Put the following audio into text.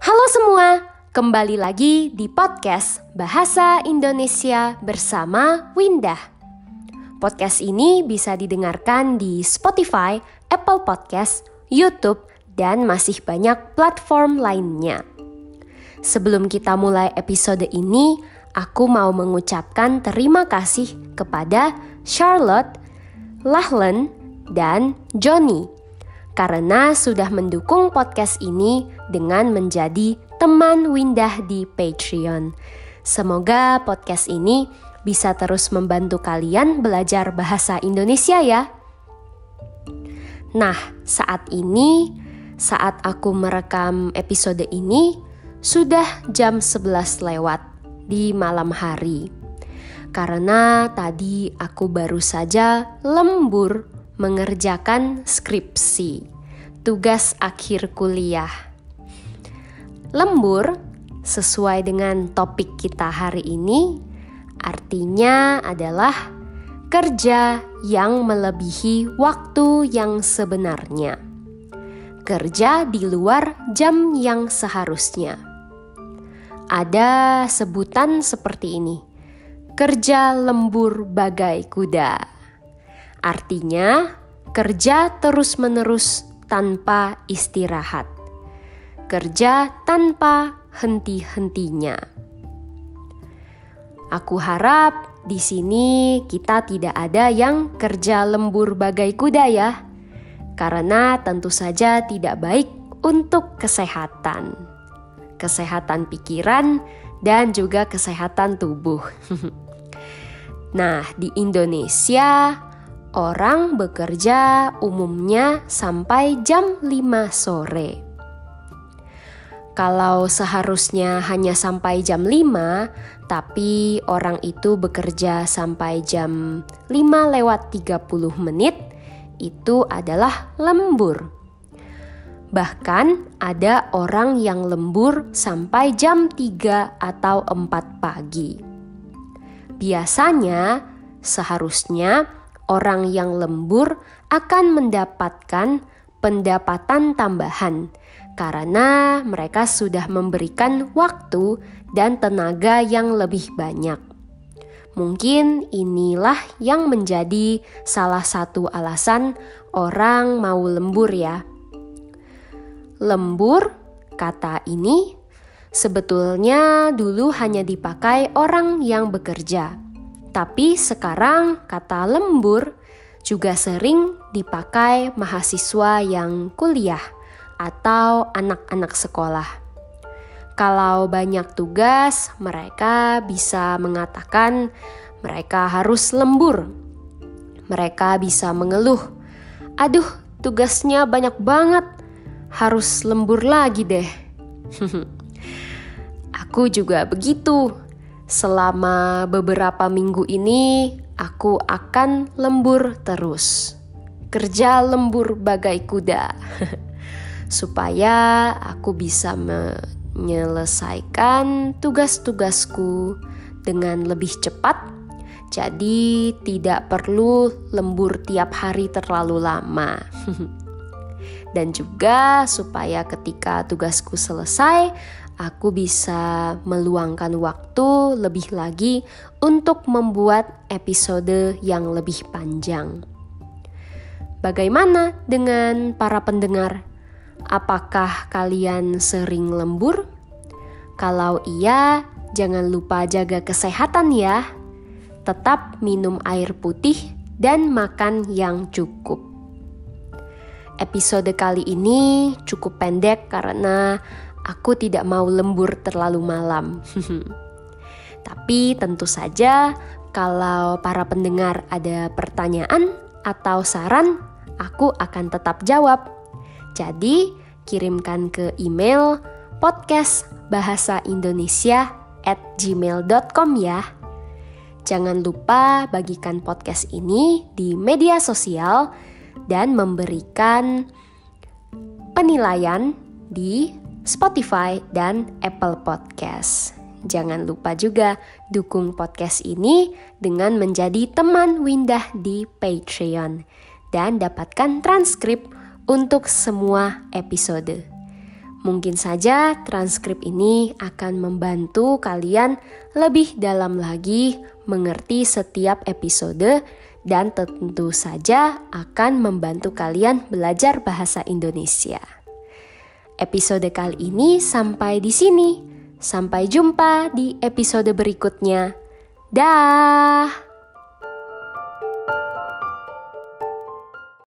Halo semua, kembali lagi di podcast Bahasa Indonesia bersama Windah. Podcast ini bisa didengarkan di Spotify, Apple Podcast, YouTube, dan masih banyak platform lainnya. Sebelum kita mulai episode ini, aku mau mengucapkan terima kasih kepada Charlotte, Lahlen, dan Johnny karena sudah mendukung podcast ini dengan menjadi teman Windah di Patreon. Semoga podcast ini bisa terus membantu kalian belajar bahasa Indonesia ya. Nah, saat aku merekam episode ini, sudah jam 11 lewat di malam hari. Karena tadi aku baru saja lembur mengerjakan skripsi, tugas akhir kuliah. Lembur, sesuai dengan topik kita hari ini, artinya adalah kerja yang melebihi waktu yang sebenarnya. Kerja di luar jam yang seharusnya. Ada sebutan seperti ini, kerja lembur bagai kuda. Artinya, kerja terus-menerus tanpa istirahat. Kerja tanpa henti-hentinya. Aku harap di sini kita tidak ada yang kerja lembur bagai kuda ya. Karena tentu saja tidak baik untuk kesehatan. Kesehatan pikiran dan juga kesehatan tubuh. Nah, di Indonesia orang bekerja umumnya sampai jam 5 sore. Kalau seharusnya hanya sampai jam 5, tapi orang itu bekerja sampai jam 5:30, itu adalah lembur. Bahkan ada orang yang lembur sampai jam 3 atau 4 pagi. Biasanya, seharusnya orang yang lembur akan mendapatkan pendapatan tambahan karena mereka sudah memberikan waktu dan tenaga yang lebih banyak. Mungkin inilah yang menjadi salah satu alasan orang mau lembur ya. Lembur, kata ini sebetulnya dulu hanya dipakai orang yang bekerja. Tapi sekarang kata lembur juga sering dipakai mahasiswa yang kuliah atau anak-anak sekolah. Kalau banyak tugas, mereka bisa mengatakan mereka harus lembur. Mereka bisa mengeluh, "Aduh, tugasnya banyak banget, harus lembur lagi deh." Aku juga begitu. Selama beberapa minggu ini, aku akan lembur terus. Kerja lembur bagai kuda. Supaya aku bisa menyelesaikan tugas-tugasku dengan lebih cepat. Jadi tidak perlu lembur tiap hari terlalu lama. Dan juga supaya ketika tugasku selesai, aku bisa meluangkan waktu lebih lagi untuk membuat episode yang lebih panjang. Bagaimana dengan para pendengar? Apakah kalian sering lembur? Kalau iya, jangan lupa jaga kesehatan ya. Tetap minum air putih dan makan yang cukup. Episode kali ini cukup pendek karena aku tidak mau lembur terlalu malam. Tapi tentu saja kalau para pendengar ada pertanyaan atau saran, aku akan tetap jawab. Jadi kirimkan ke email podcastbahasaindonesia@gmail.com ya. Jangan lupa bagikan podcast ini di media sosial dan memberikan penilaian di Spotify dan Apple Podcast. Jangan lupa juga dukung podcast ini dengan menjadi teman Windah di Patreon dan dapatkan transkrip untuk semua episode. Mungkin saja transkrip ini akan membantu kalian lebih dalam lagi mengerti setiap episode dan tentu saja akan membantu kalian belajar bahasa Indonesia. Episode kali ini sampai di sini. Sampai jumpa di episode berikutnya. Dah.